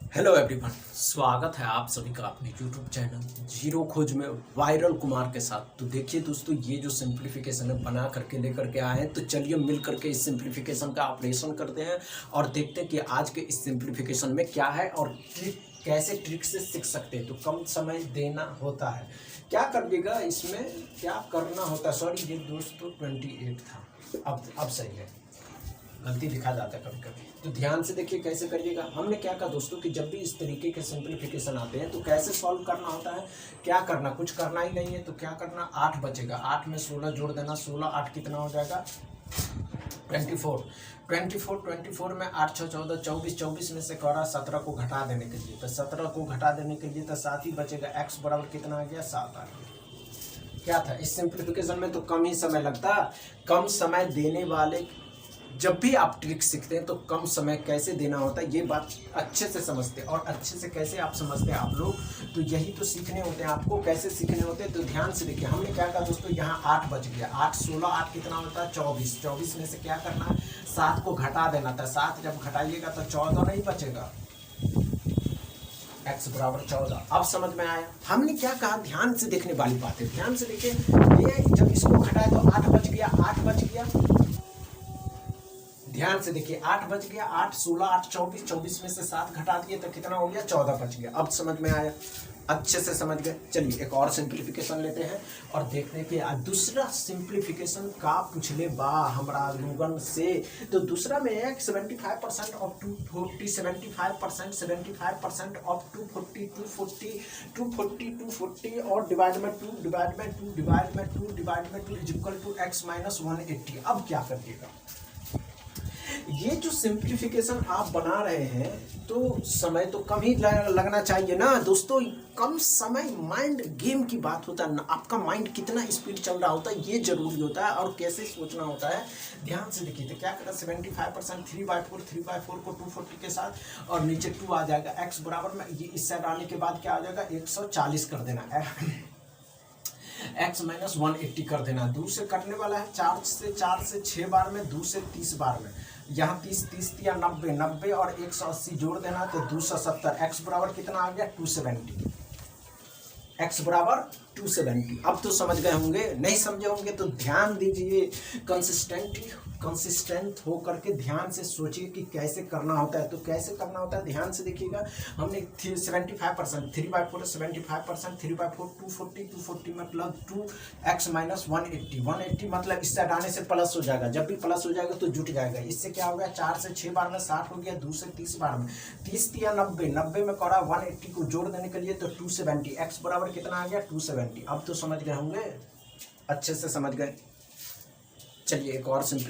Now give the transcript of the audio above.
Hello everyone, स्वागत है आप सभी का अपने यूट्यूब चैनल जीरो खोज में वायरल कुमार के साथ। तो देखिए दोस्तों, ये जो सिंप्लीफिकेशन है बना करके लेकर के आए हैं, तो चलिए मिल करके इस सिंप्लीफिकेशन का ऑपरेशन करते हैं और देखते हैं कि आज के इस सिंप्लीफिकेशन में क्या है और कैसे ट्रिक से सीख सकते हैं। तो कम समय देना होता है, क्या करिएगा इसमें, क्या करना होता है। सॉरी, ये दोस्तों 28 था, अब सही है, गलती दिखा जाता है कभी कभी। तो ध्यान से देखिए कैसे करिएगा। हमने क्या कहा दोस्तों कि जब भी इस तरीके के सिंप्लीफिकेशन आते हैं तो कैसे सॉल्व करना होता है। क्या करना, कुछ करना ही नहीं है। तो क्या करना, 8 बचेगा, 8 में 16 जोड़ देना, 16 8 कितना हो जाएगा 24। 24 में 8 6 14 24, 24 में से करा 17 को घटा देने के लिए, तो 17 को घटा देने के लिए तो 7 ही बचेगा। x बराबर कितना आ गया, 7 आ गया। क्या था इस सिंप्लीफिकेशन में, तो कम ही समय लगता। कम समय देने वाले, जब भी आप ट्रिक सीखते हैं तो कम समय कैसे देना होता है ये बात अच्छे से समझते हैं। और अच्छे से कैसे आप समझते हैं आप लोग, तो यही तो सीखने होते हैं आपको, कैसे सीखने होते हैं। तो ध्यान से देखिए, हमने क्या कहा दोस्तों, यहाँ 8 बच गया, 8 16 8 कितना होता है 24। 24 में से क्या करना है, 7 को घटा देना था। 7 जब घटाइएगा तो 14 नहीं बचेगा, x बराबर 14। अब समझ में आया। हमने क्या कहा, ध्यान से देखने वाली बात है, ध्यान से देखिए। ये जब इसको घटाए तो 8 बच गया, 8 बच गया। ध्यान से देखिए, 8 बच गया, 8 16 8 24, 24 में से 7 घटा दिए तो कितना हो गया, 14 बच गया। अब समझ में आया, अच्छे से समझ गए। चलिए एक और सिंप्लीफिकेशन लेते हैं और देखते हैं कि दूसरा सिंप्लीफिकेशन का पूछले बा हमरा लोगन से। तो दूसरा में है 75% ऑफ 240, 75% 75% ऑफ 240, 240 240 240 और डिवाइड में 2 डिवाइड में 2 डिवाइड में 2 डिवाइड में 2 is equal to x minus 180। अब क्या करिएगा, ये जो सिंप्लीफिकेशन आप बना रहे हैं तो समय तो कम ही लगना चाहिए ना दोस्तों। कम समय, माइंड गेम की बात होता है ना, आपका माइंड कितना स्पीड चल रहा होता है ये जरूरी होता है और कैसे सोचना होता है। ध्यान से देखिए, तो क्या करा 75% 3/4 3/4 को 240 के साथ और नीचे 2 आ जाएगा। x बराबर में ये इस साइड आने के बाद क्या आ जाएगा, 140 कर देना है, x माइनस 180 कर देना। 2 से कटने वाला है, 4 से 6 बार में, 2 से 30 बार में। यहाँ 30 30 या 90 90 और 180 जोड़ देना तो 270। x बराबर कितना आ गया, 270। x बराबर 270। अब तो समझ गए होंगे, नहीं समझे होंगे तो ध्यान दीजिए। कंसिस्टेंट हो करके ध्यान से सोचिए कि कैसे करना होता है। तो कैसे करना होता है ध्यान से देखिएगा। हमने 75% 3/4 75% 3/4 240 240 मतलब 2x माइनस 180 180 मतलब इस साइड आने से प्लस हो जाएगा। जब भी प्लस हो जाएगा तो जुट जाएगा। इससे क्या हो गया, 4 से 6 बार में 60 हो गया, 2 से 30 बार में 30 या 90 90 में करा 180 को जोड़ देने के लिए तो 270। x बराबर कितना आ गया, 270। अब तो समझ गए होंगे, अच्छे से समझ गए। चलिए एक और सिंपल